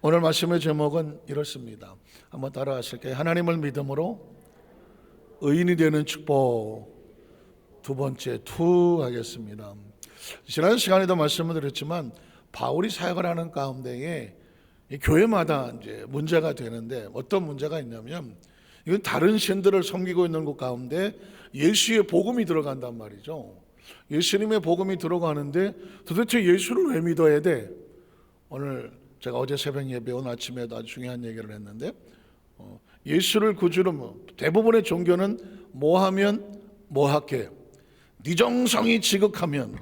오늘 말씀의 제목은 이렇습니다. 한번 따라 하실게요. 하나님을 믿음으로 의인이 되는 축복. 두 번째 하겠습니다. 지난 시간에도 말씀을 드렸지만 바울이 사역을 하는 가운데에 교회마다 이제 문제가 되는데, 어떤 문제가 있냐면 이건 다른 신들을 섬기고 있는 곳 가운데 예수의 복음이 들어간단 말이죠. 예수님의 복음이 들어가는데 도대체 예수를 왜 믿어야 돼? 오늘 제가 어제 새벽 예배, 오늘 아침에도 아주 중요한 얘기를 했는데, 예수를 구주로, 대부분의 종교는 뭐 하면 뭐 할게, 네 정성이 지극하면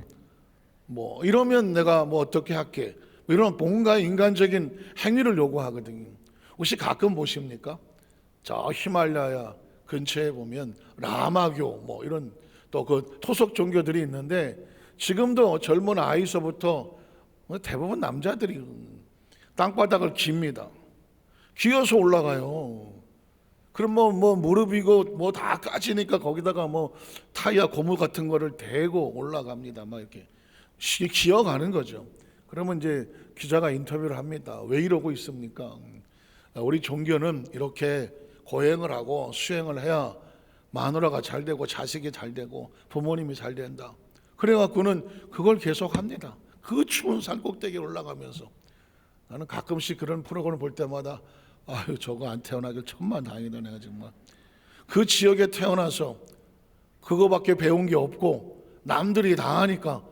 뭐 이러면 내가 뭐 어떻게 할게, 이런 뭔가 인간적인 행위를 요구하거든요. 혹시 가끔 보십니까? 저 히말라야 근처에 보면 라마교 뭐 이런 또 그 토속 종교들이 있는데, 지금도 젊은 아이서부터 대부분 남자들이 땅바닥을 깁니다. 기어서 올라가요. 그럼 뭐 무릎이고 뭐 다 까지니까 거기다가 뭐 타이어 고무 같은 거를 대고 올라갑니다. 막 이렇게 기어가는 거죠. 그러면 이제 기자가 인터뷰를 합니다. 왜 이러고 있습니까? 우리 종교는 이렇게 고행을 하고 수행을 해야 마누라가 잘 되고 자식이 잘 되고 부모님이 잘 된다. 그래갖고는 그걸 계속합니다. 그 추운 산 꼭대기에 올라가면서. 나는 가끔씩 그런 프로그램을 볼 때마다 아유, 저거 안 태어나길 천만다행이다. 내가 정말 그 지역에 태어나서 그거밖에 배운 게 없고 남들이 다 하니까,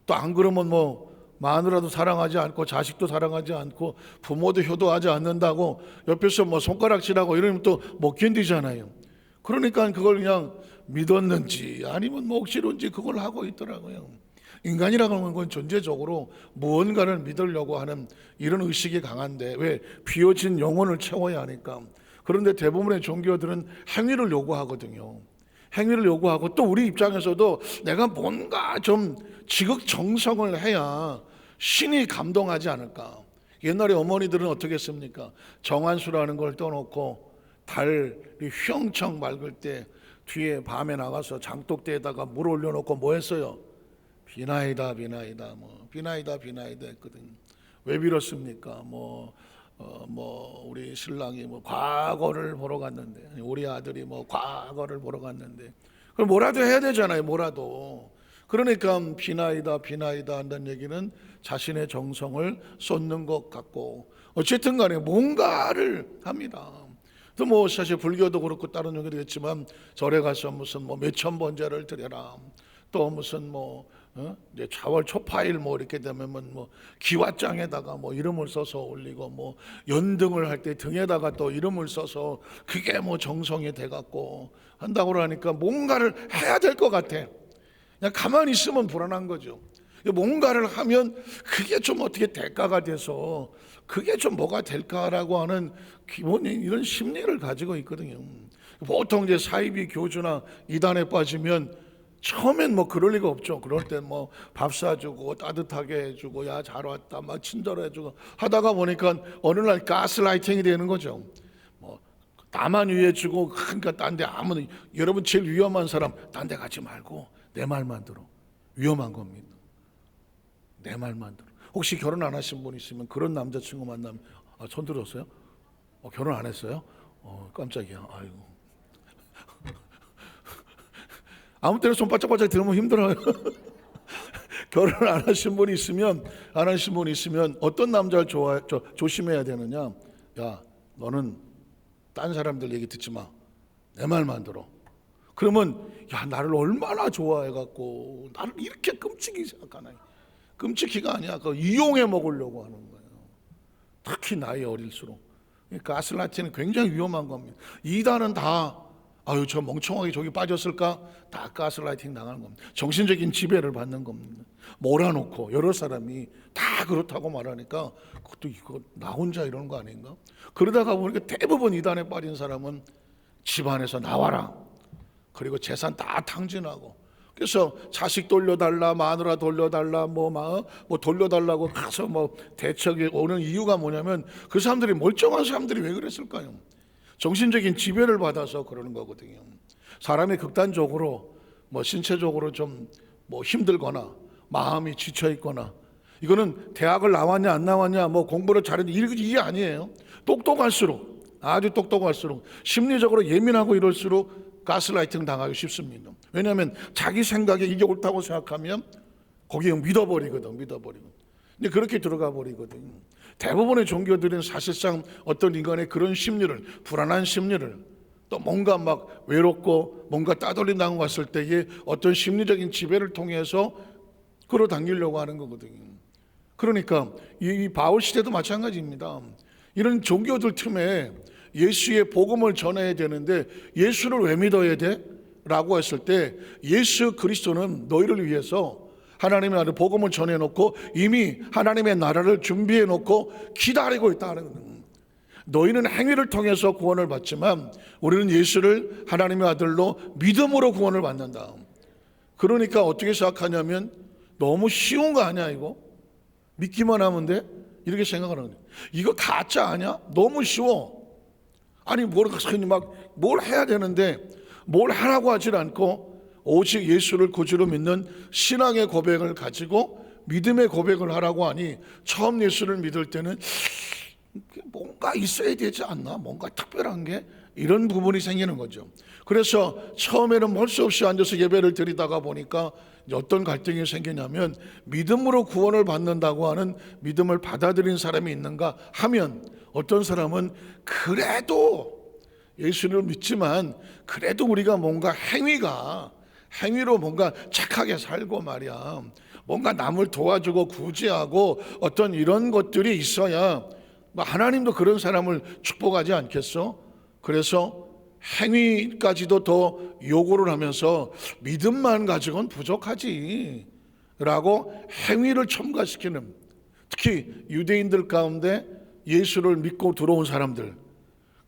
또 안 그러면 뭐 마누라도 사랑하지 않고 자식도 사랑하지 않고 부모도 효도하지 않는다고 옆에서 뭐 손가락질하고 이러면 또 못 견디잖아요. 그러니까 그걸 그냥 믿었는지 아니면 뭐 억지로인지 그걸 하고 있더라고요. 인간이라고 하는 건 존재적으로 무언가를 믿으려고 하는 이런 의식이 강한데, 왜? 비워진 영혼을 채워야 하니까. 그런데 대부분의 종교들은 행위를 요구하거든요. 행위를 요구하고, 또 우리 입장에서도 내가 뭔가 좀 지극정성을 해야 신이 감동하지 않을까. 옛날에 어머니들은 어떻게 했습니까? 정한수라는 걸 떠놓고 달이 휘영청 맑을 때 뒤에 밤에 나가서 장독대에다가 물 올려놓고 뭐 했어요? 비나이다 뭐 비나이다 했거든. 왜 빌었습니까? 우리 신랑이 뭐 과거를 보러 갔는데, 우리 아들이 뭐 과거를 보러 갔는데, 그럼 뭐라도 해야 되잖아요. 뭐라도. 그러니까 비나이다 한다는 얘기는 자신의 정성을 쏟는 것 같고, 어쨌든 간에 뭔가를 합니다. 또 뭐 사실 불교도 그렇고 다른 종교도 있지만 절에 가서 무슨 뭐 몇천 번제를 드려라, 또 무슨 이제 자월 초파일 뭐 이렇게 되면 뭐 기와장에다가 뭐 이름을 써서 올리고, 뭐 연등을 할 때 등에다가 또 이름을 써서, 그게 뭐 정성이 돼갖고 한다고 하니까 뭔가를 해야 될 것 같아. 그냥 가만히 있으면 불안한 거죠. 뭔가를 하면 그게 좀 어떻게 대가가 돼서 그게 좀 뭐가 될까라고 하는 기본적인 이런 심리를 가지고 있거든요. 보통 이제 사이비 교주나 이단에 빠지면 처음엔 뭐 그럴 리가 없죠. 그럴 때 뭐 밥 사주고 따뜻하게 해주고, 야 잘 왔다 막 친절해주고 하다가 보니까 어느 날 가스라이팅이 되는 거죠. 뭐 나만 위해주고, 그러니까 딴 데 아무도, 여러분 제일 위험한 사람 딴 데 가지 말고 내 말만 들어. 위험한 겁니다. 내 말만 들어. 혹시 결혼 안 하신 분 있으면 그런 남자친구 만나면, 손 들었어요? 결혼 안 했어요? 깜짝이야. 아이고. 아무 때나 손 바짝바짝 들으면 힘들어요. 결혼 안 하신 분이 있으면, 어떤 남자를 조심해야 되느냐? 야, 너는 딴 사람들 얘기 듣지 마. 내 말만 들어. 그러면 야, 나를 얼마나 좋아해갖고 나를 이렇게 끔찍이 생각하나. 끔찍이가 아니야. 그거 이용해 먹으려고 하는 거예요. 특히 나이 어릴수록. 가스라이팅은 굉장히 위험한 겁니다. 이단은 다 아유, 저 멍청하게 저기 빠졌을까? 다 가스라이팅 당하는 겁니다. 정신적인 지배를 받는 겁니다. 몰아놓고 여러 사람이 다 그렇다고 말하니까 그것도 이거 나 혼자 이러는 거 아닌가? 그러다가 보니까 대부분 이단에 빠진 사람은 집안에서 나와라, 그리고 재산 다 탕진하고, 그래서 자식 돌려달라, 마누라 돌려달라, 뭐 돌려달라고 가서 뭐 대책이 오는 이유가 뭐냐면, 그 사람들이, 멀쩡한 사람들이 왜 그랬을까요? 정신적인 지배를 받아서 그러는 거거든요. 사람이 극단적으로 뭐 신체적으로 좀 뭐 힘들거나 마음이 지쳐 있거나 이거는 대학을 나왔냐 안 나왔냐 뭐 공부를 잘했냐 이게 아니에요. 똑똑할수록, 아주 똑똑할수록 심리적으로 예민하고 이럴수록 가스라이팅 당하기 쉽습니다. 왜냐하면 자기 생각에 이게 옳다고 생각하면 거기에 믿어버리거든. 근데 그렇게 들어가 버리거든. 대부분의 종교들은 사실상 어떤 인간의 그런 심리를, 불안한 심리를, 또 뭔가 막 외롭고 뭔가 따돌림당한 것 같을 때에 어떤 심리적인 지배를 통해서 끌어당기려고 하는 거거든요. 그러니까 이 바울 시대도 마찬가지입니다. 이런 종교들 틈에 예수의 복음을 전해야 되는데 예수를 왜 믿어야 돼? 라고 했을 때 예수 그리스도는 너희를 위해서 하나님의 나라를 복음을 전해놓고 이미 하나님의 나라를 준비해놓고 기다리고 있다는 거예요. 너희는 행위를 통해서 구원을 받지만 우리는 예수를 하나님의 아들로 믿음으로 구원을 받는다. 그러니까 어떻게 생각하냐면 너무 쉬운 거 아니야 이거? 믿기만 하면 돼? 이렇게 생각하는 거예요. 이거 가짜 아니야? 너무 쉬워. 아니 뭘 해야 되는데 뭘 하라고 하질 않고 오직 예수를 구주로 믿는 신앙의 고백을 가지고 믿음의 고백을 하라고 하니 처음 예수를 믿을 때는 뭔가 있어야 되지 않나? 뭔가 특별한 게 이런 부분이 생기는 거죠. 그래서 처음에는 할 수 없이 앉아서 예배를 드리다가 보니까 어떤 갈등이 생기냐면 믿음으로 구원을 받는다고 하는 믿음을 받아들인 사람이 있는가 하면 어떤 사람은 그래도 예수를 믿지만 그래도 우리가 뭔가 행위로 뭔가 착하게 살고 말이야 뭔가 남을 도와주고 구제하고 어떤 이런 것들이 있어야 하나님도 그런 사람을 축복하지 않겠어? 그래서 행위까지도 더 요구를 하면서 믿음만 가지고는 부족하지 라고 행위를 첨가시키는, 특히 유대인들 가운데 예수를 믿고 들어온 사람들,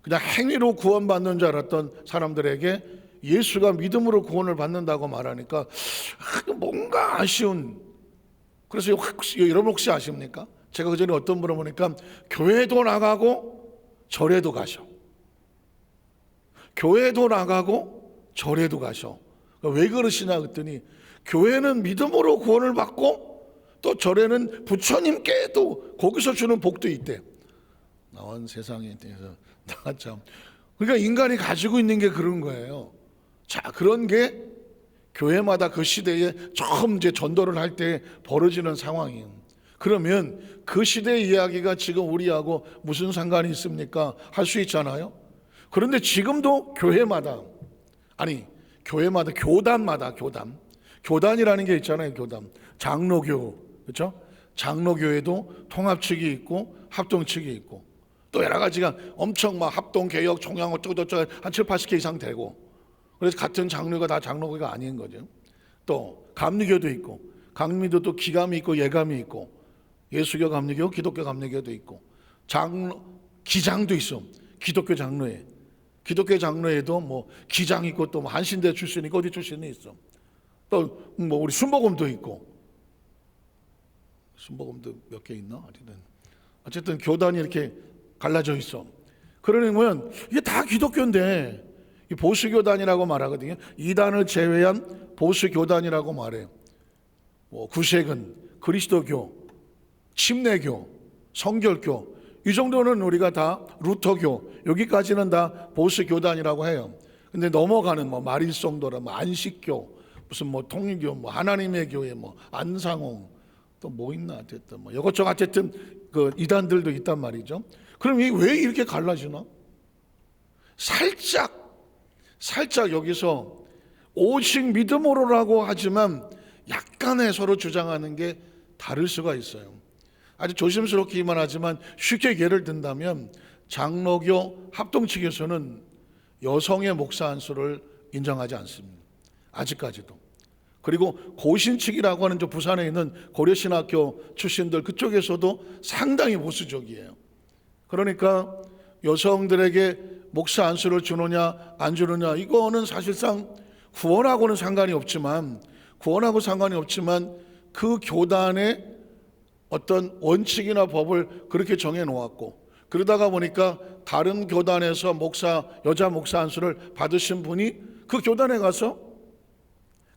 그냥 행위로 구원받는 줄 알았던 사람들에게 예수가 믿음으로 구원을 받는다고 말하니까 뭔가 아쉬운. 그래서 여러분 혹시 아십니까? 제가 그전에 어떤 분을 보니까 교회도 나가고 절에도 가셔. 교회도 나가고 절에도 가셔. 왜 그러시냐 그랬더니 교회는 믿음으로 구원을 받고 또 절에는 부처님께도 거기서 주는 복도 있대. 나온 세상에 대해서 나참. 그러니까 인간이 가지고 있는 게 그런 거예요. 자, 그런 게 교회마다 그 시대에 처음 이제 전도를 할 때 벌어지는 상황이에요. 그러면 그 시대의 이야기가 지금 우리하고 무슨 상관이 있습니까? 할 수 있잖아요. 그런데 지금도 교단마다 교단이라는 게 있잖아요. 교단, 장로교, 그렇죠? 장로교회도 통합 측이 있고 합동 측이 있고 또 여러 가지가 엄청 막 합동 개혁 총양 어쩌고저쩌고 한 7, 80개 이상 되고, 그래서 같은 장로가 다 장로교가 아닌 거죠. 또 감리교도 있고, 감리교도 기감이 있고 예감이 있고, 예수교 감리교, 기독교 감리교도 있고, 기장도 있어. 기독교 장로회. 기독교 장로회도 뭐 기장 있고 또 한신대 출신 있고 어디 출신이 있어. 또 뭐 우리 순복음도 있고, 순복음도 몇 개 있나? 어쨌든 교단이 이렇게 갈라져 있어. 그러면 이게 다 기독교인데 이 보수교단이라고 말하거든요. 이단을 제외한 보수교단이라고 말해요. 뭐 구sek은 그리스도교, 침례교, 성결교, 이 정도는 우리가 다 루터교, 여기까지는 다 보수교단이라고 해요. 근데 넘어가는 뭐 마릴성도라, 뭐 안식교, 무슨 뭐 통일교, 뭐 하나님의 교회, 뭐 안상홍, 또 뭐 있나 하여튼 뭐 이것저것 하여튼 그 이단들도 있단 말이죠. 그럼 왜 이렇게 갈라지나? 살짝 여기서 오직 믿음으로라고 하지만 약간의 서로 주장하는 게 다를 수가 있어요. 아주 조심스럽기만 하지만 쉽게 예를 든다면 장로교 합동 측에서는 여성의 목사 안수를 인정하지 않습니다. 아직까지도. 그리고 고신 측이라고 하는 저 부산에 있는 고려신학교 출신들 그쪽에서도 상당히 보수적이에요. 그러니까 여성들에게 목사 안수를 주느냐 안 주느냐 이거는 사실상 구원하고는 상관이 없지만 그 교단의 어떤 원칙이나 법을 그렇게 정해 놓았고, 그러다가 보니까 다른 교단에서 여자 목사 안수를 받으신 분이 그 교단에 가서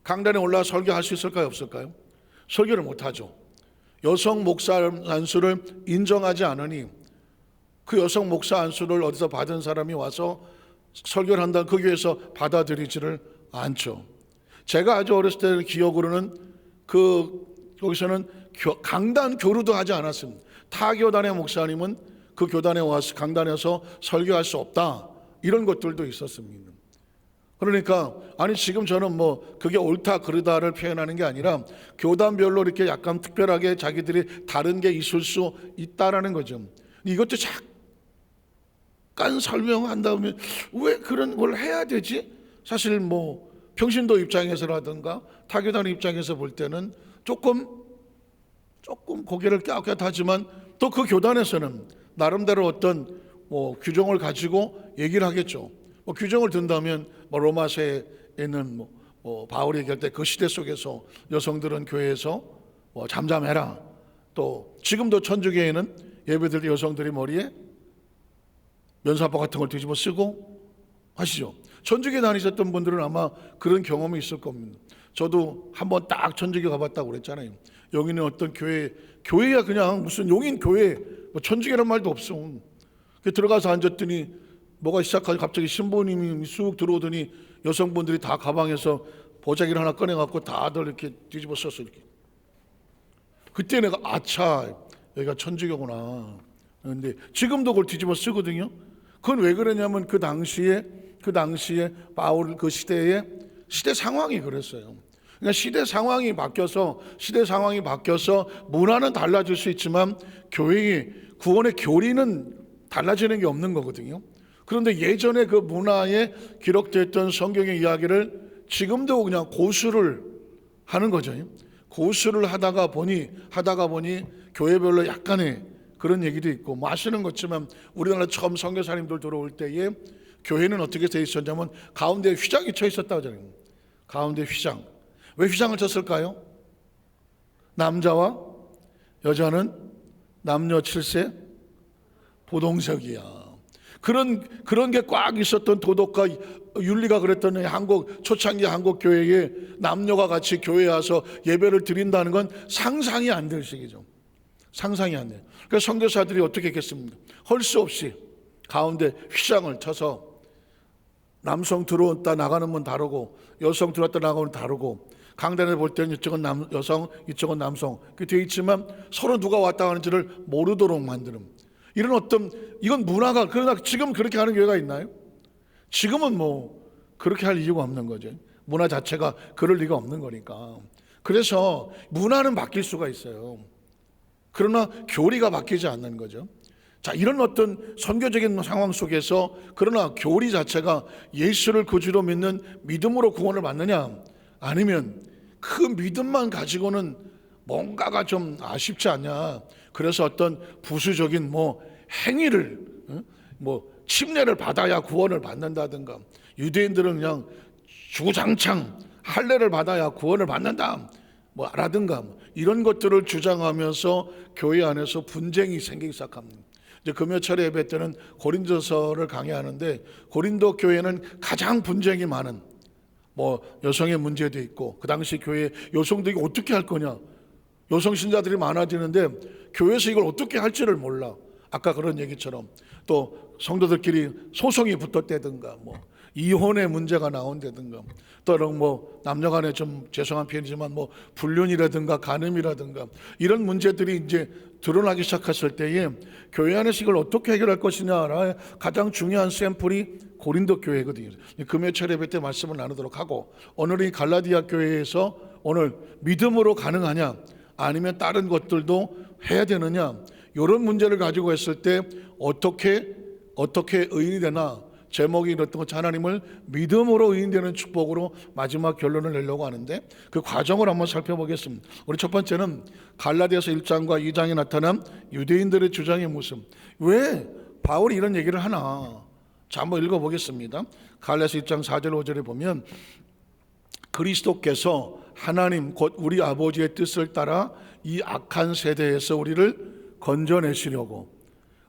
강단에 올라 설교할 수 있을까요? 없을까요? 설교를 못하죠. 여성 목사 안수를 인정하지 않으니 그 여성 목사 안수를 어디서 받은 사람이 와서 설교를 한다는 그 교회에서 받아들이지를 않죠. 제가 아주 어렸을 때 기억으로는 거기서는 강단 교류도 하지 않았습니다. 타 교단의 목사님은 그 교단에 와서 강단에서 설교할 수 없다, 이런 것들도 있었습니다. 그러니까 아니 지금 저는 뭐 그게 옳다 그르다를 표현하는 게 아니라 교단별로 이렇게 약간 특별하게 자기들이 다른 게 있을 수 있다라는 거죠. 이것도 잠깐 설명한 다음에 왜 그런 걸 해야 되지? 사실 뭐 평신도 입장에서라든가 타교단 입장에서 볼 때는 조금 고개를 갸웃갸웃하지만 또 그 교단에서는 나름대로 어떤 뭐 규정을 가지고 얘기를 하겠죠. 뭐 규정을 든다면 뭐 로마서에 있는 뭐 바울이 얘기할 때 그 시대 속에서 여성들은 교회에서 뭐 잠잠해라. 또 지금도 천주교회는 예배드릴 때 여성들이 머리에 면사포 같은 걸 뒤집어 쓰고 하시죠. 천주교 다니셨던 분들은 아마 그런 경험이 있을 겁니다. 저도 한번 딱 천주교 가봤다고 그랬잖아요. 여기는 어떤 교회야 그냥 무슨 용인 교회, 뭐 천주교란 말도 없어. 들어가서 앉았더니 뭐가 시작하지 갑자기 신부님이 쑥 들어오더니 여성분들이 다 가방에서 보자기를 하나 꺼내갖고 다들 이렇게 뒤집어 썼어. 이렇게. 그때 내가 아차, 여기가 천주교구나. 그런데 지금도 그걸 뒤집어 쓰거든요. 그건 왜 그러냐면 그 당시에 바울 그 시대 상황이 그랬어요. 그러니까 시대 상황이 바뀌어서 문화는 달라질 수 있지만 교회의 구원의 교리는 달라지는 게 없는 거거든요. 그런데 예전에 그 문화에 기록됐던 성경의 이야기를 지금도 그냥 고수를 하는 거죠. 고수를 하다가 보니 교회별로 약간의 그런 얘기도 있고, 뭐 아시는 것지만 우리나라 처음 선교사님들 들어올 때에 교회는 어떻게 돼 있었냐면 가운데 휘장이 쳐 있었다고 하잖아요. 가운데 휘장. 왜 휘장을 쳤을까요? 남자와 여자는 남녀 7세 보동석이야. 그런 게 꽉 있었던 도덕과 윤리가 그랬던 초창기 한국 교회에 남녀가 같이 교회에 와서 예배를 드린다는 건 상상이 안 될 시기죠. 상상이 안 돼요. 그래서 선교사들이 어떻게 했겠습니까? 할 수 없이 가운데 휘장을 쳐서 남성 들어왔다 나가는 문 다르고 여성 들어왔다 나가는 문 다르고, 강단에 볼 때는 이쪽은 여성, 이쪽은 남성 그렇게 되어 있지만 서로 누가 왔다 가는지를 모르도록 만드는 이건 문화가. 그러나 지금 그렇게 하는 교회가 있나요? 지금은 뭐 그렇게 할 이유가 없는 거죠. 문화 자체가 그럴 리가 없는 거니까. 그래서 문화는 바뀔 수가 있어요. 그러나 교리가 바뀌지 않는 거죠. 자, 이런 어떤 선교적인 상황 속에서 그러나 교리 자체가 예수를 구주로 믿는 믿음으로 구원을 받느냐, 아니면 그 믿음만 가지고는 뭔가가 좀 아쉽지 않냐. 그래서 어떤 부수적인 행위를 침례를 받아야 구원을 받는다든가, 유대인들은 그냥 주장창 할례를 받아야 구원을 받는다 라든가 이런 것들을 주장하면서 교회 안에서 분쟁이 생기기 시작합니다. 이제 금요철 예배 때는 고린도서를 강의하는데, 고린도 교회는 가장 분쟁이 많은 여성의 문제도 있고, 그 당시 교회 여성들이 어떻게 할 거냐, 여성 신자들이 많아지는데 교회에서 이걸 어떻게 할지를 몰라. 아까 그런 얘기처럼 또 성도들끼리 소송이 붙었다든가 이혼의 문제가 나온다든가, 또 남녀간에 좀 죄송한 표현이지만 불륜이라든가 간음이라든가 이런 문제들이 이제 드러나기 시작했을 때에 교회 안에서 이걸 어떻게 해결할 것이냐의 가장 중요한 샘플이 고린도 교회거든요. 금요철 예배 때 말씀을 나누도록 하고, 오늘 이 갈라디아 교회에서 오늘 믿음으로 가능하냐 아니면 다른 것들도 해야 되느냐, 이런 문제를 가지고 했을 때 어떻게 의인이 되나, 제목이 이렇던 것, 하나님을 믿음으로 의인되는 축복으로 마지막 결론을 내려고 하는데 그 과정을 한번 살펴보겠습니다. 우리 첫 번째는 갈라디아서 1장과 2장에 나타난 유대인들의 주장의 모습. 왜 바울이 이런 얘기를 하나? 자, 한번 읽어보겠습니다. 갈라디아서 1장 4절 5절에 보면, 그리스도께서 하나님 곧 우리 아버지의 뜻을 따라 이 악한 세대에서 우리를 건져내시려고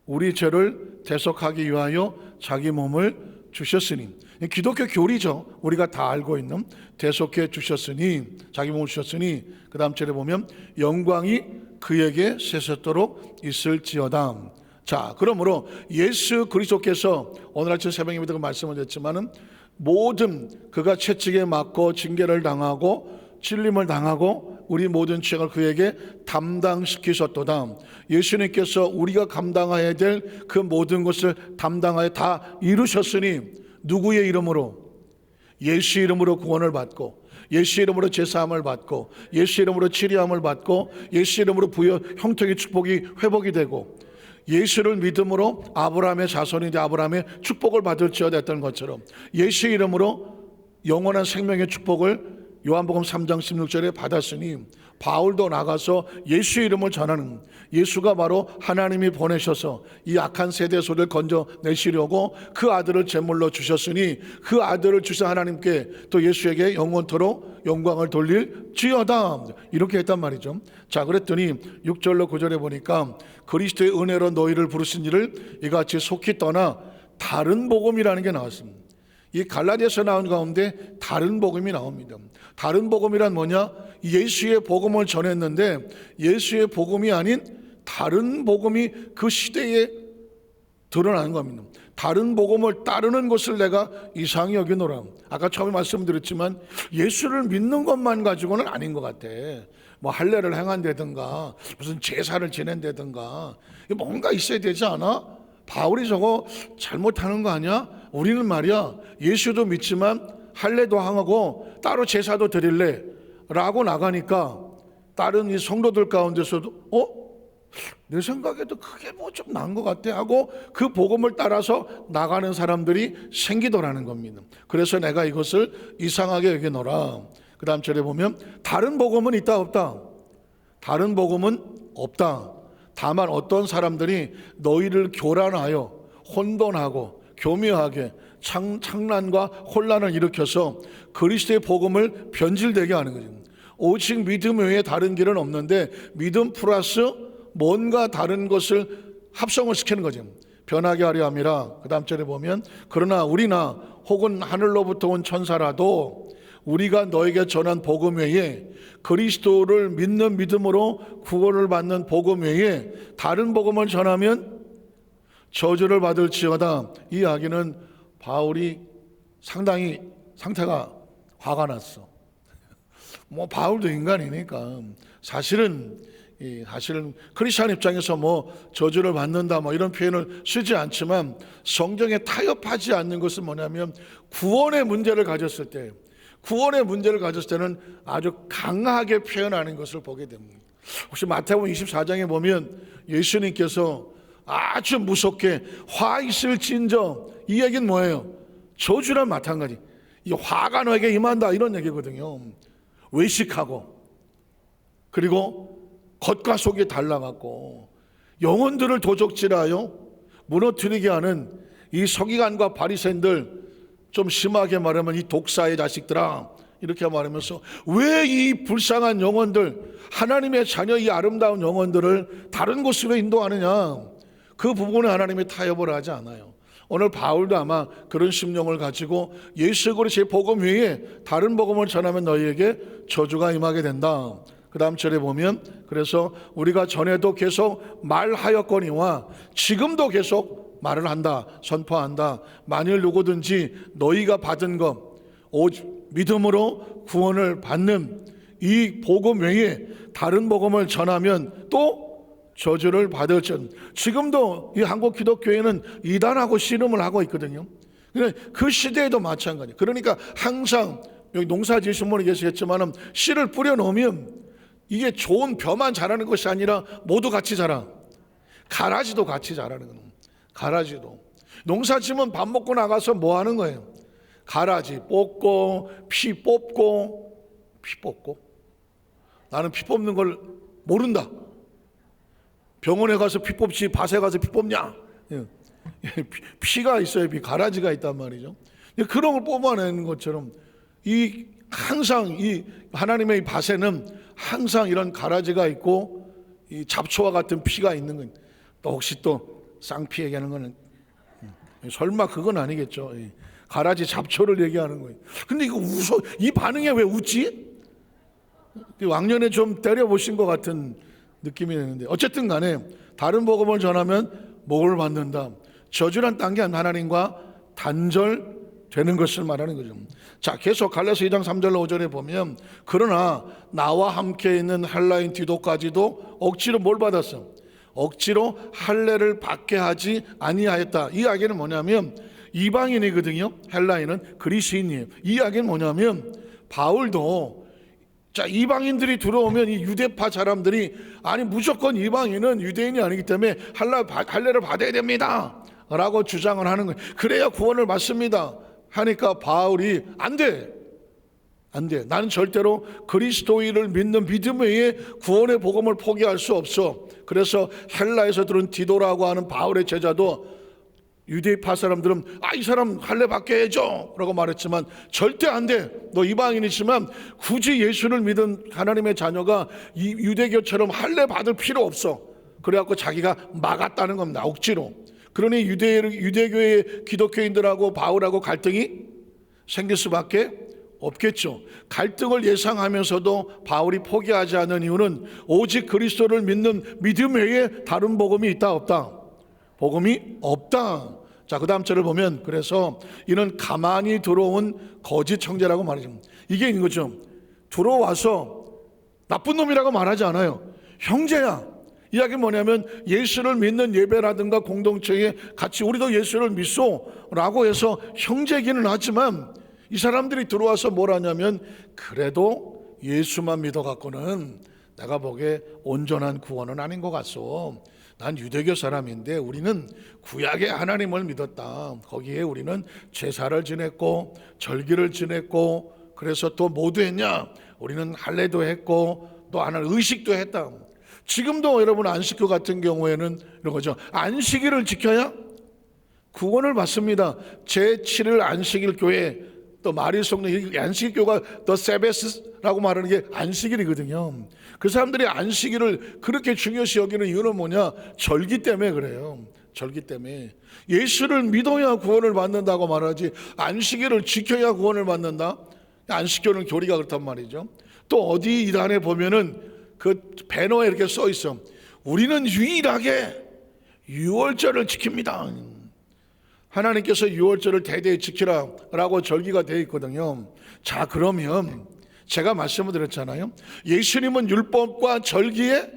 우리 죄를 대속하기 위하여 자기 몸을 주셨으니, 기독교 교리죠. 우리가 다 알고 있는 대속해 주셨으니, 자기 몸을 주셨으니, 그 다음 절에 보면 영광이 그에게 세세토록 있을지어다. 자, 그러므로 예수 그리스도께서 오늘 아침 새벽 예배 때 말씀을 드렸지만은 모든 그가 채찍에 맞고 징계를 당하고 찔림을 당하고 우리 모든 죄악을 그에게 담당시키셨도다. 예수님께서 우리가 감당해야 될 그 모든 것을 담당하여 다 이루셨으니 누구의 이름으로? 예수 이름으로 구원을 받고 예수 이름으로 제사함을 받고 예수 이름으로 치료함을 받고 예수 이름으로 부여 형통의 축복이 회복이 되고 예수를 믿음으로 아브라함의 자손이 아브라함의 축복을 받을지어다 했던 것처럼 예수 이름으로 영원한 생명의 축복을 요한복음 3장 16절에 받았으니 바울도 나가서 예수 이름을 전하는, 예수가 바로 하나님이 보내셔서 이 악한 세대 소리를 건져내시려고 그 아들을 제물로 주셨으니 그 아들을 주신 하나님께 또 예수에게 영원토록 영광을 돌릴지어다 이렇게 했단 말이죠. 자, 그랬더니 6절로 9절에 보니까 그리스도의 은혜로 너희를 부르신 이를 이같이 속히 떠나 다른 복음이라는 게 나왔습니다. 이 갈라디아서 나온 가운데 다른 복음이 나옵니다. 다른 복음이란 뭐냐? 예수의 복음을 전했는데 예수의 복음이 아닌 다른 복음이 그 시대에 드러나는 겁니다. 다른 복음을 따르는 것을 내가 이상히 여기노라. 아까 처음에 말씀드렸지만 예수를 믿는 것만 가지고는 아닌 것 같아. 뭐 할례를 행한다든가 무슨 제사를 지낸다든가 뭔가 있어야 되지 않아? 바울이 저거 잘못하는 거 아니야? 우리는 말이야 예수도 믿지만 할례도 하고 따로 제사도 드릴래 라고 나가니까 다른 이 성도들 가운데서도 내 생각에도 그게 뭐 좀 나은 것 같아 하고 그 복음을 따라서 나가는 사람들이 생기더라는 겁니다. 그래서 내가 이것을 이상하게 여기노라. 그 다음 절에 보면 다른 복음은 있다 없다? 다른 복음은 없다. 다만 어떤 사람들이 너희를 교란하여 혼돈하고 교묘하게 창난과 혼란을 일으켜서 그리스도의 복음을 변질되게 하는 거죠. 오직 믿음 외에 다른 길은 없는데 믿음 플러스 뭔가 다른 것을 합성을 시키는 거죠. 변하게 하려 함이라. 그 다음 절에 보면 그러나 우리나 혹은 하늘로부터 온 천사라도 우리가 너에게 전한 복음 외에 그리스도를 믿는 믿음으로 구원을 받는 복음 외에 다른 복음을 전하면 저주를 받을지어다. 이 이야기는 바울이 상당히 상태가 화가 났어. 뭐 바울도 인간이니까 사실은 크리스찬 입장에서 뭐 저주를 받는다 뭐 이런 표현을 쓰지 않지만 성경에 타협하지 않는 것은 뭐냐면 구원의 문제를 가졌을 때 는 아주 강하게 표현하는 것을 보게 됩니다. 혹시 마태복음 24장에 보면 예수님께서 아주 무섭게 화 있을진저, 이 얘기는 뭐예요? 저주랑 마찬가지. 이 화가 너에게 임한다 이런 얘기거든요. 외식하고 그리고 겉과 속이 달라갖고 영혼들을 도적질하여 무너뜨리게 하는 이 서기관과 바리새인들, 좀 심하게 말하면 이 독사의 자식들아 이렇게 말하면서 왜 이 불쌍한 영혼들, 하나님의 자녀 이 아름다운 영혼들을 다른 곳으로 인도하느냐, 그 부분에 하나님이 타협을 하지 않아요. 오늘 바울도 아마 그런 심령을 가지고 예수 그리스도의 복음 외에 다른 복음을 전하면 너희에게 저주가 임하게 된다. 그 다음 절에 보면 그래서 우리가 전에도 계속 말하였거니와 지금도 계속 말을 한다, 선포한다. 만일 누구든지 너희가 받은 것 오직 믿음으로 구원을 받는 이 복음 외에 다른 복음을 전하면 또 저주를 받을지. 지금도 이 한국 기독교회는 이단하고 씨름을 하고 있거든요. 그 시대에도 마찬가지. 그러니까 항상 여기 농사 지으신 분이 계시겠지만 씨를 뿌려 놓으면 이게 좋은 벼만 자라는 것이 아니라 모두 같이 자라. 가라지도 같이 자라는 거예요. 가라지도. 농사 지면 밥 먹고 나가서 뭐 하는 거예요? 가라지 뽑고 피 뽑고. 나는 피 뽑는 걸 모른다. 병원에 가서 피 뽑지 밭에 가서 피 뽑냐? 피가 있어야 가라지가 있단 말이죠. 그런 걸 뽑아내는 것처럼 이 항상 이 하나님의 이 밭에는 항상 이런 가라지가 있고 이 잡초와 같은 피가 있는 거예요. 또 혹시 또 쌍피 얘기하는 거는 설마 그건 아니겠죠. 가라지 잡초를 얘기하는 거예요. 근데 이거 웃어, 이 반응에 왜 웃지? 왕년에 좀 때려보신 것 같은 느낌이 되는데, 어쨌든 간에 다른 복음을 전하면 복을 받는다. 저주란 딴 게 하나님과 단절되는 것을 말하는 거죠. 자, 계속 갈라디아서 2장 3절 5절에 보면, 그러나 나와 함께 있는 헬라인 디도까지도 억지로 뭘 받았어? 억지로 할례를 받게 하지 아니하였다. 이 이야기는 뭐냐면, 이방인이거든요. 헬라인은 그리스인이에요. 이 이야기는 뭐냐면, 바울도 자, 이방인들이 들어오면 이 유대파 사람들이, 아니 무조건 이방인은 유대인이 아니기 때문에 할례를 받아야 됩니다 라고 주장을 하는 거예요. 그래야 구원을 받습니다 하니까 바울이 안 돼. 나는 절대로 그리스도인을 믿는 믿음 외에 구원의 복음을 포기할 수 없어. 그래서 헬라에서 들은 디도라고 하는 바울의 제자도, 유대파 사람들은 이 사람 할례 받게 해줘 라고 말했지만, 절대 안 돼. 너 이방인이지만 굳이 예수를 믿은 하나님의 자녀가 이 유대교처럼 할례 받을 필요 없어. 그래갖고 자기가 막았다는 겁니다, 억지로. 그러니 유대교의 기독교인들하고 바울하고 갈등이 생길 수밖에 없겠죠. 갈등을 예상하면서도 바울이 포기하지 않는 이유는, 오직 그리스도를 믿는 믿음 외에 다른 복음이 있다 없다? 복음이 없다. 자, 그 다음 절을 보면, 그래서 이는 가만히 들어온 거짓 형제라고 말하죠. 이게 있는 거죠. 들어와서 나쁜 놈이라고 말하지 않아요. 형제야. 이야기는 뭐냐면, 예수를 믿는 예배라든가 공동체에 같이 우리도 예수를 믿소 라고 해서 형제기는 하지만, 이 사람들이 들어와서 뭘 하냐면, 그래도 예수만 믿어갖고는 내가 보기에 온전한 구원은 아닌 것 같소. 난 유대교 사람인데 우리는 구약의 하나님을 믿었다. 거기에 우리는 제사를 지냈고 절기를 지냈고, 그래서 또 뭐도 했냐? 우리는 할례도 했고 또 하나는 의식도 했다. 지금도 여러분 안식교 같은 경우에는 이런 거죠. 안식일을 지켜야 구원을 받습니다. 제7일 안식일 교회, 또 말일 성령, 안식일교가 더 세베스라고 말하는 게 안식일이거든요. 그 사람들이 안식일을 그렇게 중요시 여기는 이유는 뭐냐? 절기 때문에 그래요. 절기 때문에. 예수를 믿어야 구원을 받는다고 말하지, 안식일을 지켜야 구원을 받는다? 안식교는 교리가 그렇단 말이죠. 또 어디 이단에 보면은 그 배너에 이렇게 써 있어. 우리는 유일하게 유월절을 지킵니다. 하나님께서 유월절을 대대히 지키라 라고 절기가 되어 있거든요. 자, 그러면 제가 말씀을 드렸잖아요. 예수님은 율법과 절기의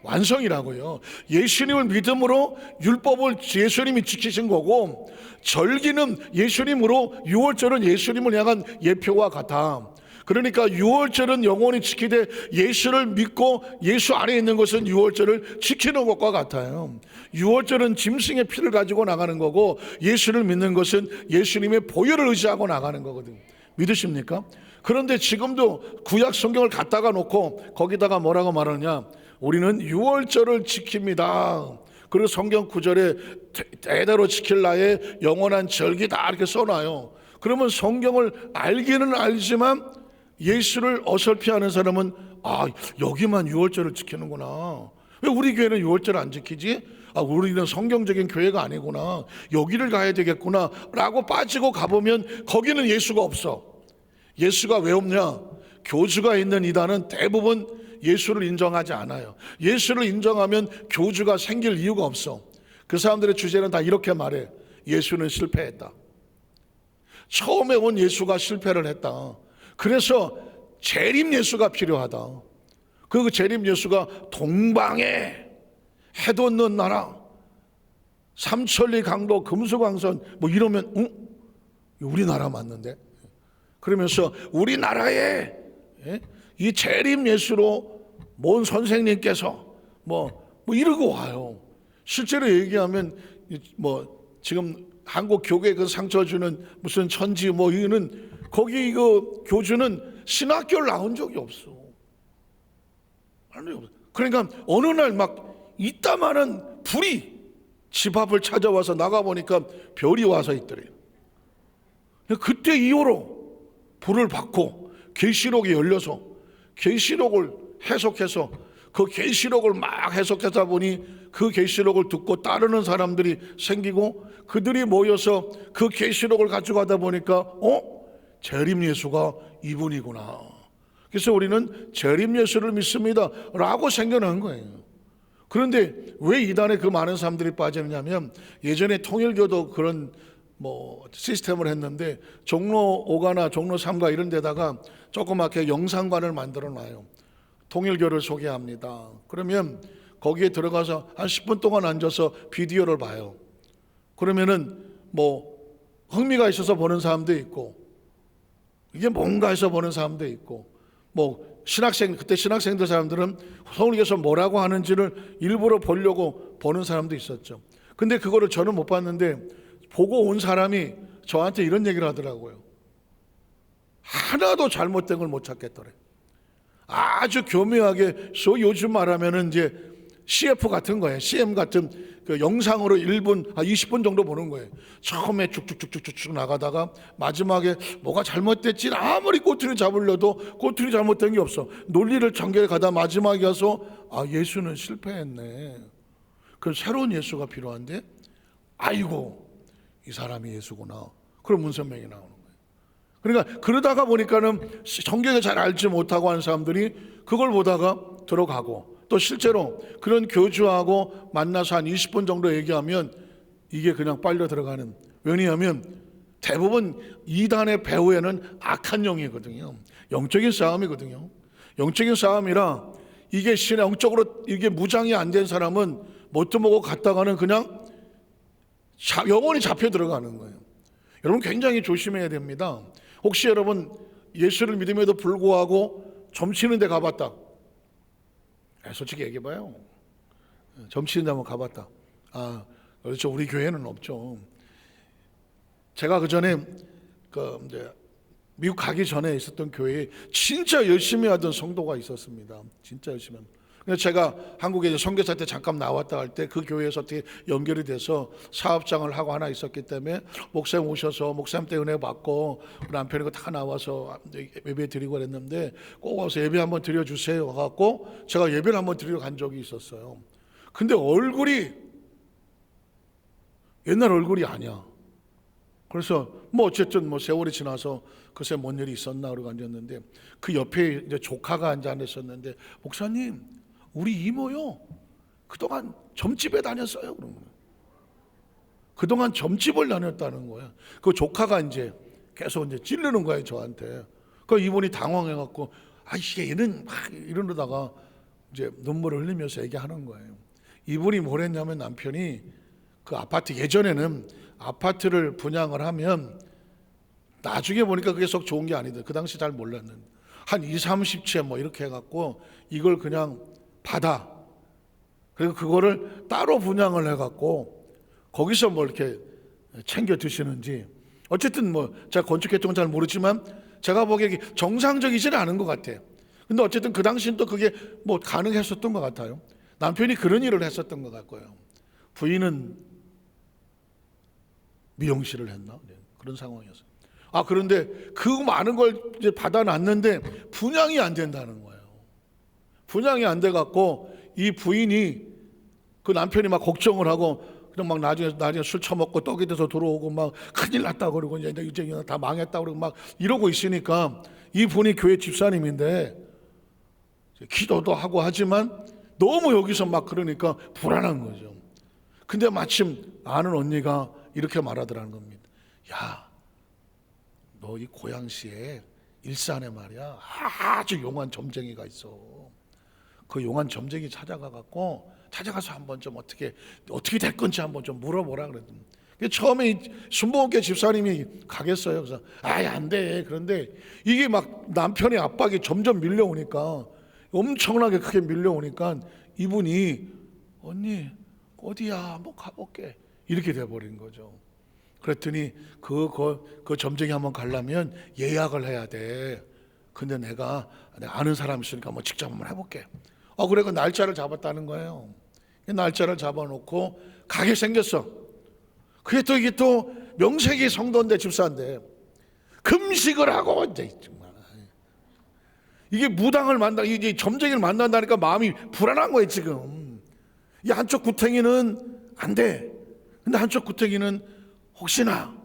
완성이라고요. 예수님을 믿음으로 율법을 예수님이 지키신 거고, 절기는 예수님으로, 유월절은 예수님을 향한 예표와 같아. 그러니까 유월절은 영원히 지키되, 예수를 믿고 예수 안에 있는 것은 유월절을 지키는 것과 같아요. 유월절은 짐승의 피를 가지고 나가는 거고, 예수를 믿는 것은 예수님의 보혈을 의지하고 나가는 거거든요. 믿으십니까? 그런데 지금도 구약 성경을 갖다가 놓고 거기다가 뭐라고 말하느냐? 우리는 유월절을 지킵니다. 그리고 성경 구절에 대대로 지킬 나의 영원한 절기다 이렇게 써놔요. 그러면 성경을 알기는 알지만 예수를 어설피하는 사람은, 여기만 유월절을 지키는구나. 왜 우리 교회는 유월절 안 지키지? 우리는 성경적인 교회가 아니구나. 여기를 가야 되겠구나 라고 빠지고 가보면 거기는 예수가 없어. 예수가 왜 없냐? 교주가 있는 이단은 대부분 예수를 인정하지 않아요. 예수를 인정하면 교주가 생길 이유가 없어. 그 사람들의 주제는 다 이렇게 말해. 예수는 실패했다. 처음에 온 예수가 실패를 했다. 그래서 재림 예수가 필요하다. 그 재림 예수가 동방에 해도 없는 나라, 삼천리 강도 금수강선 뭐 이러면 우리나라 맞는데? 그러면서 우리나라에 이 재림 예수로 뭔 선생님께서 뭐 이러고 와요. 실제로 얘기하면 지금 한국 교계 그 상처 주는 무슨 천지 이거는, 거기 이거 교주는 신학교를 나온 적이 없어. 그러니까 어느 날 막 이따만한 불이 집 앞을 찾아와서 나가보니까 별이 와서 있더래요. 그때 이후로 불을 받고 계시록이 열려서 계시록을 해석해서 그 계시록을 막 해석하다 보니 그 계시록을 듣고 따르는 사람들이 생기고, 그들이 모여서 그 계시록을 가지고 가다 보니까 재림 예수가 이분이구나. 그래서 우리는 재림 예수를 믿습니다 라고 생겨난 거예요. 그런데 왜 이단에 그 많은 사람들이 빠졌냐면, 예전에 통일교도 그런 시스템을 했는데, 종로 5가나 종로 3가 이런 데다가 조그맣게 영상관을 만들어 놔요. 통일교를 소개합니다. 그러면 거기에 들어가서 한 10분 동안 앉아서 비디오를 봐요. 그러면은 흥미가 있어서 보는 사람도 있고, 이게 뭔가 해서 보는 사람도 있고, 그때 신학생들 사람들은 서울교에서 뭐라고 하는지를 일부러 보려고 보는 사람도 있었죠. 근데 그거를 저는 못 봤는데, 보고 온 사람이 저한테 이런 얘기를 하더라고요. 하나도 잘못된 걸 못 찾겠더래. 아주 교묘하게, 요즘 말하면은 이제 CF 같은 거예요. CM 같은 그 영상으로 1분, 20분 정도 보는 거예요. 처음에 쭉쭉쭉쭉쭉 나가다가 마지막에 뭐가 잘못됐지, 아무리 꼬투리 잡으려도 꼬투리 잘못된 게 없어. 논리를 전개해 가다 마지막에 가서 예수는 실패했네. 그럼 새로운 예수가 필요한데, 아이고 이 사람이 예수구나. 그럼 문선명이 나오는 거예요. 그러니까 그러다가 보니까는 성경을 잘 알지 못하고 하는 사람들이 그걸 보다가 들어가고, 또 실제로 그런 교주하고 만나서 한 20분 정도 얘기하면 이게 그냥 빨려 들어가는. 왜냐하면 대부분 이단의 배후에는 악한 영이거든요. 영적인 싸움이거든요. 영적인 싸움이라, 이게 영적으로 이게 무장이 안 된 사람은 뭣도 모고 갔다가는 그냥 영원히 잡혀 들어가는 거예요. 여러분 굉장히 조심해야 됩니다. 혹시 여러분 예수를 믿음에도 불구하고 점치는 데 가봤다, 솔직히 얘기해봐요. 점치는 데 한번 가봤다. 그렇죠. 우리 교회는 없죠. 제가 그 전에 이제 미국 가기 전에 있었던 교회에 진짜 열심히 하던 성도가 있었습니다. 진짜 열심히 합니다. 제가 한국에 이제 선교사 때 잠깐 나왔다 할 때 그 교회에서 어떻게 연결이 돼서 사업장을 하고 하나 있었기 때문에 목사님 오셔서 목사님 때 은혜 받고 남편이고 다 나와서 예배 드리고 그랬는데, 꼭 와서 예배 한번 드려주세요 하고 제가 예배를 한번 드리러 간 적이 있었어요. 근데 얼굴이 옛날 얼굴이 아니야. 그래서 어쨌든 세월이 지나서 글쎄 뭔 일이 있었나 그러고 앉았는데, 그 옆에 이제 조카가 앉아 있었는데, 목사님 우리 이모요 그동안 점집에 다녔어요. 그런 거예요. 그동안 점집을 다녔다는 거예요. 그 조카가 이제 계속 이제 찔르는 거예요 저한테. 그 이분이 당황해갖고 얘는 막 이러다가 이제 눈물을 흘리면서 얘기하는 거예요. 이분이 뭘 했냐면, 남편이 그 아파트, 예전에는 아파트를 분양을 하면 나중에 보니까 그게 썩 좋은 게 아니더라고요. 그 당시 잘 몰랐는데 한 20, 30채 이렇게 해갖고 이걸 그냥 받아. 그리고 그거를 따로 분양을 해갖고 거기서 이렇게 챙겨 드시는지, 어쨌든 제가 건축계통은 잘 모르지만 제가 보기에 정상적이지는 않은 것 같아요. 근데 어쨌든 그 당시는 또 그게 가능했었던 것 같아요. 남편이 그런 일을 했었던 것 같고요. 부인은 미용실을 했나? 그런 상황이었어요. 그런데 그 많은 걸 이제 받아놨는데 분양이 안 된다는 거예요. 분양이 안 돼갖고 이 부인이, 그 남편이 막 걱정을 하고 그냥 막 나중에 술 처먹고 떡이 돼서 들어오고 막 큰일 났다 그러고 이제 다 망했다 그러고 막 이러고 있으니까, 이 분이 교회 집사님인데 기도도 하고 하지만 너무 여기서 막 그러니까 불안한 거죠. 근데 마침 아는 언니가 이렇게 말하더라는 겁니다. 야, 너 이 고양시에 일산에 말이야 아주 용한 점쟁이가 있어. 그 용한 점쟁이 찾아가서 한번 좀 어떻게 될 건지 한번 좀 물어보라 그랬더니, 처음에 순복음교회 집사님이 가겠어요. 그래서 안 돼. 그런데 이게 막 남편의 압박이 점점 밀려오니까, 엄청나게 크게 밀려오니까 이분이 언니 어디야 한번 가볼게 이렇게 돼버린 거죠. 그랬더니 그 점쟁이 한번 가려면 예약을 해야 돼. 근데 내가 아는 사람 있으니까 직접 한번 해볼게. 그래, 그 날짜를 잡았다는 거예요. 날짜를 잡아놓고 가게 생겼어. 그게 또 이게 또 명색이 성도인데 집사인데 금식을 하고 이제 정말 이게 무당을 이게 점쟁이를 만난다니까 마음이 불안한 거예요 지금. 이 한쪽 구탱이는 안 돼. 근데 한쪽 구탱이는 혹시나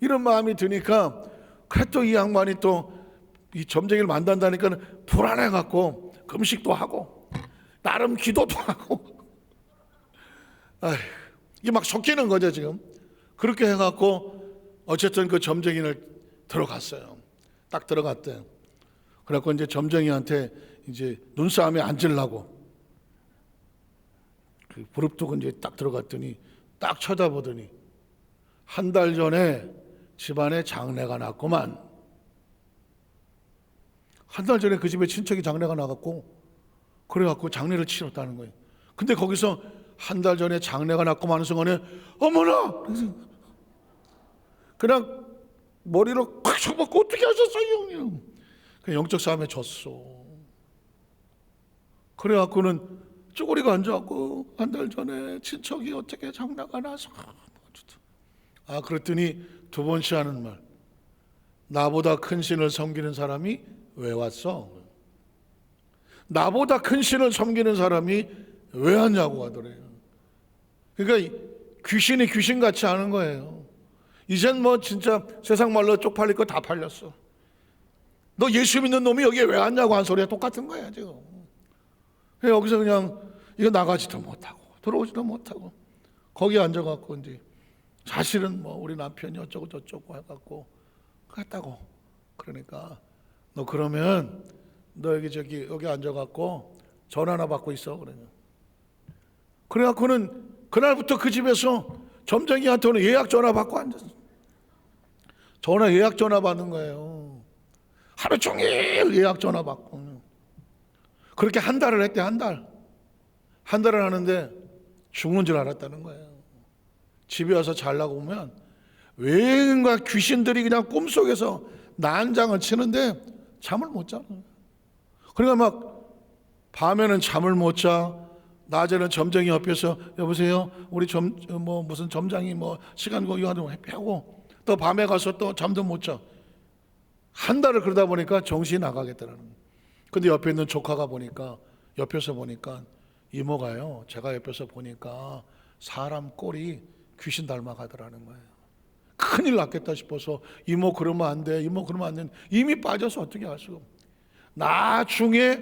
이런 마음이 드니까, 그래 또 이 양반이 또 이 점쟁이를 만난다니까 불안해갖고 금식도 하고 나름 기도도 하고 이게 막 섞이는 거죠 지금. 그렇게 해갖고 어쨌든 그 점쟁이를 들어갔어요. 딱 들어갔대요. 그래갖고 이제 점쟁이한테 이제 눈싸움에 앉으려고 그 부릅뜨고 이제 딱 들어갔더니 딱 쳐다보더니 한 달 전에 집안에 장례가 났구만. 한 달 전에 그 집에 친척이 장례가 나갔고 그래갖고 장례를 치렀다는 거예요. 근데 거기서 한 달 전에 장례가 났구만 하는 순간에 어머나! 그냥 머리로 콱 쳐박고 어떻게 하셨어요 형님? 그냥 영적 싸움에 졌어. 그래갖고는 쪼그리고 앉아갖고 한 달 전에 친척이 어떻게 장례가 나서 그랬더니 두 번째 하는 말, 나보다 큰 신을 섬기는 사람이 왜 왔어? 나보다 큰 신을 섬기는 사람이 왜 왔냐고 하더래요. 그러니까 귀신이 귀신같이 하는 거예요. 이젠 뭐 진짜 세상 말로 쪽팔릴 거 다 팔렸어. 너 예수 믿는 놈이 여기에 왜 왔냐고 한 소리가 똑같은 거야 지금. 여기서 그냥 이거 나가지도 못하고 들어오지도 못하고 거기 앉아갖고 이제 사실은 뭐 우리 남편이 어쩌고 저쩌고 해갖고 갔다고. 그러니까 너 그러면 너 여기 앉아갖고 전화나 받고 있어 그러면. 그래갖고는 그날부터 그 집에서 점쟁이한테는 예약 전화 받고 앉았어. 예약 전화 받는 거예요. 하루 종일 예약 전화 받고. 그렇게 한 달을 했대. 한 달을 하는데 죽는 줄 알았다는 거예요. 집에 와서 자려고 보면 왠가 귀신들이 그냥 꿈속에서 난장을 치는데 잠을 못 자는 거예요. 그러니까 막 밤에는 잠을 못 자. 낮에는 점쟁이 옆에서 여보세요 우리 무슨 점장이 뭐 시간 고요하다고 하고 또 밤에 가서 또 잠도 못 자. 한 달을 그러다 보니까 정신이 나가겠다라는 거예요. 근데 옆에 있는 조카가 옆에서 보니까 이모가요, 제가 옆에서 보니까 사람 꼴이 귀신 닮아가더라는 거예요. 큰일 났겠다 싶어서 이모 그러면 안 돼, 이모 그러면 안 돼. 이미 빠져서 어떻게 할 수가. 나중에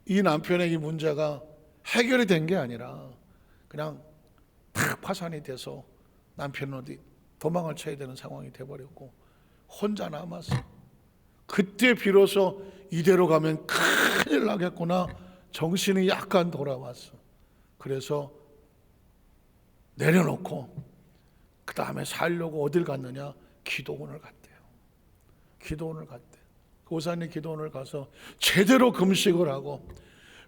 이 남편의 이 문제가 해결이 된 게 아니라 그냥 탁 파산이 돼서 남편은 어디 도망을 쳐야 되는 상황이 돼버렸고 혼자 남았어. 그때 비로소 이대로 가면 큰일 나겠구나 정신이 약간 돌아왔어. 그래서 내려놓고 그 다음에 살려고 어딜 갔느냐, 기도원을 갔대요. 기도원을 갔대. 고사님 기도원을 가서 제대로 금식을 하고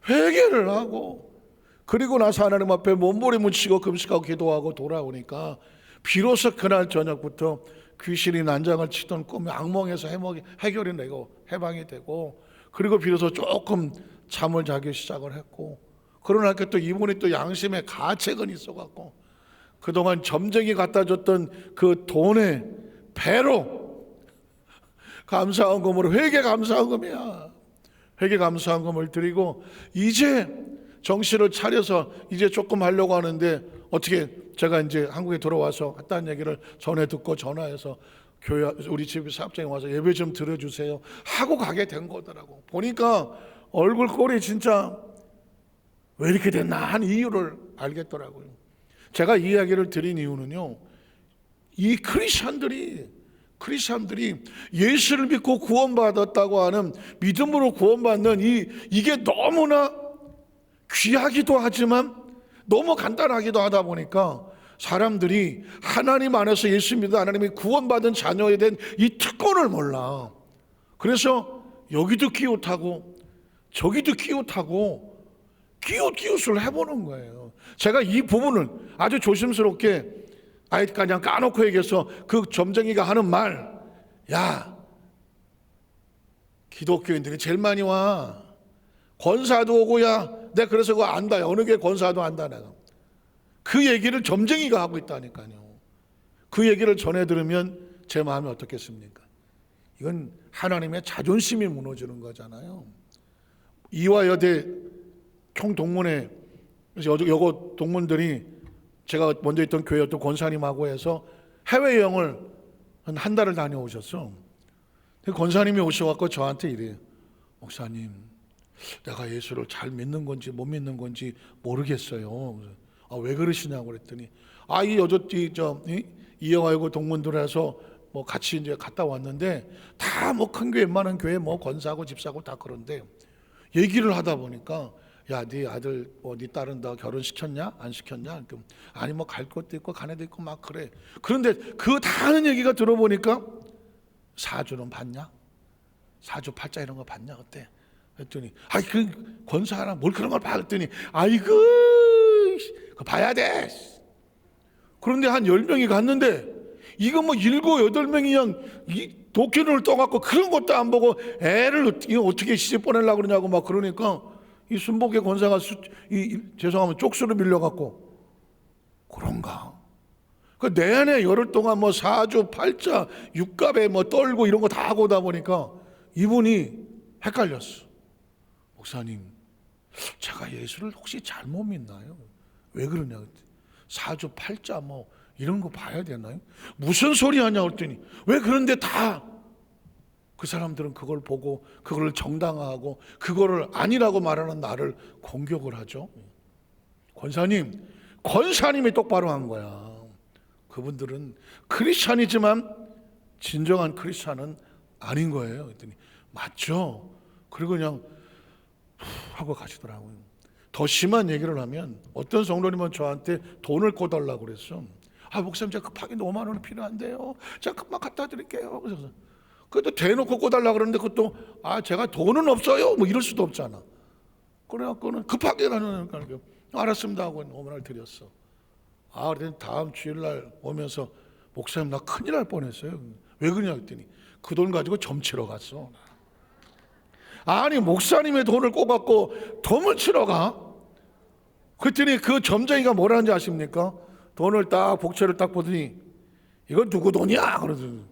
회개를 하고 그리고 나서 하나님 앞에 몸부림을 금식하고 기도하고 돌아오니까 비로소 그날 저녁부터 귀신이 난장을 치던 꿈이 악몽에서 해결이 되고 해방이 되고 그리고 비로소 조금 잠을 자기 시작을 했고 그러나 또 이분이 또 양심에 가책은 있어갖고 그동안 점쟁이 갖다 줬던 그 돈에 배로 감사헌금으로 회개 감사헌금이야. 회개 감사헌금을 드리고 이제 정신을 차려서 이제 조금 하려고 하는데 어떻게 제가 이제 한국에 들어와서 했다는 얘기를 전해 듣고 전화해서 교회 우리 집 사업장에 와서 예배 좀 드려주세요 하고 가게 된 거더라고. 보니까 얼굴 꼴이 진짜 왜 이렇게 됐나 한 이유를 알겠더라고요. 제가 이 이야기를 드린 이유는요, 이 크리스천들이 예수를 믿고 구원받았다고 하는 믿음으로 구원받는 이게 너무나 귀하기도 하지만 너무 간단하기도 하다 보니까 사람들이 하나님 안에서 예수 믿어 하나님이 구원받은 자녀에 대한 이 특권을 몰라. 그래서 여기도 끼웃하고 저기도 끼웃하고 끼웃을 해보는 거예요. 제가 이 부분을 아주 조심스럽게 그냥 까놓고 얘기해서 그 점쟁이가 하는 말, 야 기독교인들이 제일 많이 와. 권사도 오고, 야 내가 그래서 그거 안다. 어느 게 권사도 안다. 내가 그 얘기를 점쟁이가 하고 있다니까요. 그 얘기를 전해 들으면 제 마음이 어떻겠습니까? 이건 하나님의 자존심이 무너지는 거잖아요. 이화여대 총동문회 여고 동문들이 제가 먼저 있던 교회 어떤 권사님하고 해서 해외여행을 한 달을 다녀오셨어. 권사님이 오셔갖고 저한테 이래요. 목사님, 내가 예수를 잘 믿는 건지 못 믿는 건지 모르겠어요. 왜 그러시냐고 그랬더니, 이 여조띠 이영하고 동문들에서 뭐 같이 이제 갔다 왔는데 다 뭐 큰 교회, 웬만한 교회 뭐 권사하고 집사하고 다 그런데 얘기를 하다 보니까, 야, 네 아들 네 딸은 다 결혼시켰냐 안 시켰냐? 아니 뭐 갈 것도 있고 간 애도 있고 막 그래. 그런데 그 다 하는 얘기가 들어보니까 사주는 봤냐? 사주 팔자 이런 거 봤냐? 어때? 했더니 그 권사하나 뭘 그런 걸 봐? 했더니 아이고 그거 봐야 돼. 그런데 한 10명이 갔는데 이거 뭐 7, 8명이 그냥 도끼눈을 떠갖고 그런 것도 안 보고 애를 어떻게 시집 보내려고 그러냐고 막 그러니까 이 순복의 권사가 죄송하면 쪽수로 밀려갖고 그런가? 그 내내 열흘 동안 뭐 사주, 팔자, 육갑에 뭐 떨고 이런 거 다 하고 오다 보니까 이분이 헷갈렸어. 목사님, 제가 예수를 혹시 잘못 믿나요? 왜 그러냐? 사주, 팔자 뭐 이런 거 봐야 되나요? 무슨 소리 하냐 그랬더니 왜 그런데 다 그 사람들은 그걸 보고 그걸 정당화하고 그거를 아니라고 말하는 나를 공격을 하죠. 권사님이 똑바로 한 거야. 그분들은 크리스찬이지만 진정한 크리스찬은 아닌 거예요. 그랬더니 맞죠. 그리고 그냥 하고 가시더라고요. 더 심한 얘기를 하면 어떤 성도님은 저한테 돈을 꿔달라고 그랬어. 목사님 제가 급하게 5만 원이 필요한데요. 제가 금방 갖다 드릴게요. 그래서 그래도 대놓고 꿔달라 그러는데 그것도 제가 돈은 없어요. 뭐 이럴 수도 없잖아. 그래갖고는 급하게 하니까 알았습니다 하고 5만 원을 드렸어. 그랬더니 다음 주일날 오면서 목사님 나 큰일 날 뻔했어요. 왜 그러냐 했더니 그 돈 가지고 점 치러 갔어. 아니 목사님의 돈을 꿔갖고 점을 치러 가? 그랬더니 그 점쟁이가 뭐라는지 아십니까? 돈을 딱 복채를 딱 보더니 이거 누구 돈이야? 그러더니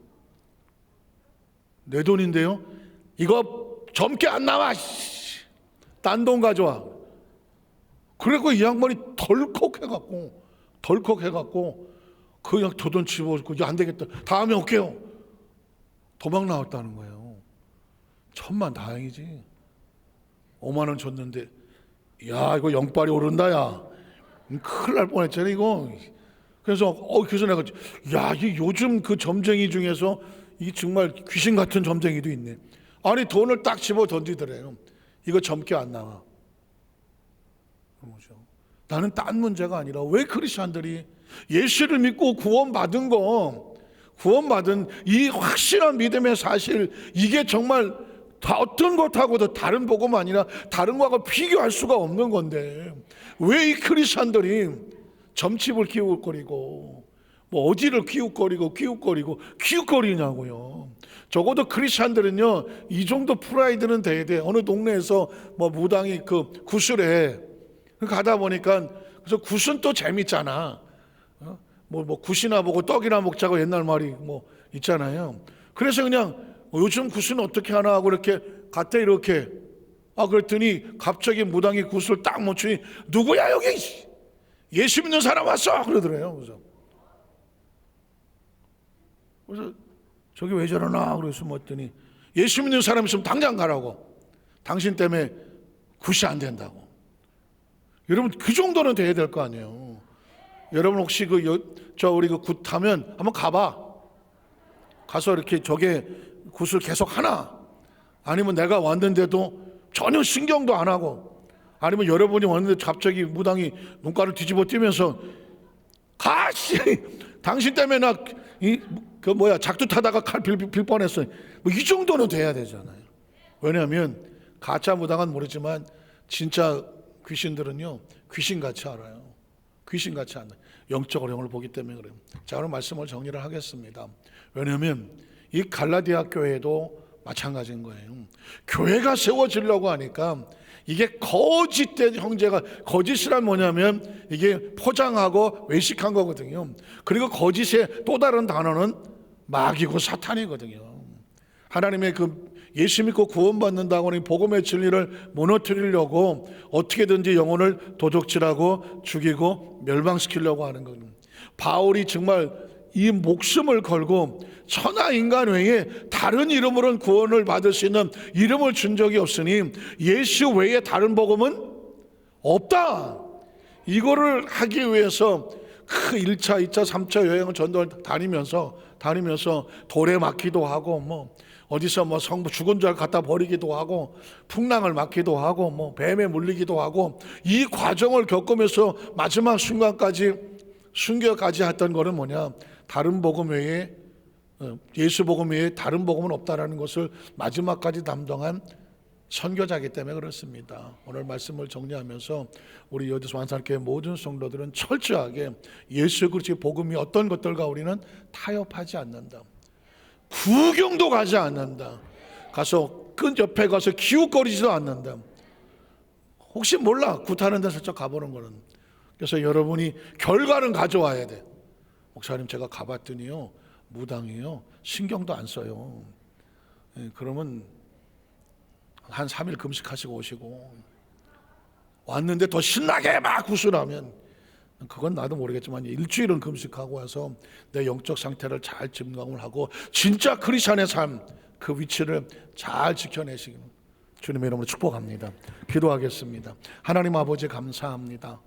내 돈인데요. 이거 점괘 안 나와. 딴 돈 가져와. 그래서 이 양반이 덜컥해갖고 그냥 저 돈 집어주고 안 되겠다. 다음에 올게요. 도망 나왔다는 거예요. 천만 다행이지. 5만 원 줬는데 야 이거 영빨이 오른다 야. 큰일 날 뻔했잖아 이거. 그래서 내가 이 요즘 그 점쟁이 중에서 이 정말 귀신 같은 점쟁이도 있네. 아니 돈을 딱 집어 던지더래요. 이거 점괘 안 나와. 나는 딴 문제가 아니라 왜 크리스천들이 예수를 믿고 구원받은 이 확실한 믿음의 사실, 이게 정말 다 어떤 것하고도 다른 복음 아니라 다른 거하고 비교할 수가 없는 건데 왜 이 크리스천들이 점집을 기웃거리고 뭐 어디를 기웃거리냐고요. 적어도 크리스천들은요 이 정도 프라이드는 돼야 돼. 어느 동네에서 뭐 무당이 그 구슬에 가다 보니까 그래서 굿은 또 재밌잖아. 뭐 굿이나 보고 떡이나 먹자고 옛날 말이 뭐 있잖아요. 그래서 그냥 요즘 굿은 어떻게 하나 하고 이렇게 갔다 이렇게 그랬더니 갑자기 무당이 굿을 딱 멈추니 누구야 여기 예수 믿는 사람 왔어 그러더래요. 그래서 저기 왜 저러나 그래서 봤더니 예수 믿는 사람 있으면 당장 가라고. 당신 때문에 굿이 안 된다고. 여러분 그 정도는 돼야 될 거 아니에요. 여러분 혹시 우리 굿 하면 한번 가봐. 가서 이렇게 저게 굿을 계속 하나? 아니면 내가 왔는데도 전혀 신경도 안 하고, 아니면 여러분이 왔는데 갑자기 무당이 눈가를 뒤집어 띄면서 당신 때문에 나 작두 타다가 칼 빌 뻔했어. 뭐 이 정도는 돼야 되잖아요. 왜냐하면 가짜 무당은 모르지만 진짜 귀신들은요 귀신같이 알아요. 귀신같이 알아요. 영적으로 영을 보기 때문에 그래요. 자, 오늘 말씀을 정리를 하겠습니다. 왜냐하면 이 갈라디아 교회도 마찬가지인 거예요. 교회가 세워지려고 하니까 이게 거짓된 형제가, 거짓이란 뭐냐면 이게 포장하고 외식한 거거든요. 그리고 거짓의 또 다른 단어는 마귀고 사탄이거든요. 하나님의 예수 믿고 구원받는다고 하는 복음의 진리를 무너뜨리려고 어떻게든지 영혼을 도적질하고 죽이고 멸망시키려고 하는 거예요. 바울이 정말 이 목숨을 걸고 천하 인간 외에 다른 이름으로는 구원을 받을 수 있는 이름을 준 적이 없으니 예수 외에 다른 복음은 없다. 이거를 하기 위해서 그 1차, 2차, 3차 여행을 전도를 다니면서 돌에 맞기도 하고 어디서 성부 죽은 줄 갖다 버리기도 하고 풍랑을 맞기도 하고 뱀에 물리기도 하고 이 과정을 겪으면서 마지막 순간까지 순교까지 했던 거는 뭐냐? 다른 복음 외에 예수 복음 외에 다른 복음은 없다라는 것을 마지막까지 담당한 선교자이기 때문에 그렇습니다. 오늘 말씀을 정리하면서 우리 여기서 완산교회 모든 성도들은 철저하게 예수 그리스도의 복음이 어떤 것들과 우리는 타협하지 않는다. 구경도 가지 않는다. 가서 끈 옆에 가서 기웃거리지도 않는다. 혹시 몰라 굿하는 데 살짝 가보는 거는. 그래서 여러분이 결과는 가져와야 돼. 목사님 제가 가봤더니요 무당이요 신경도 안 써요. 그러면 한 3일 금식하시고 오시고 왔는데 더 신나게 막 구슬하면 그건 나도 모르겠지만 일주일은 금식하고 와서 내 영적 상태를 잘 점검을 하고 진짜 크리스찬의 삶 그 위치를 잘 지켜내시기를 주님의 이름으로 축복합니다. 기도하겠습니다. 하나님 아버지 감사합니다.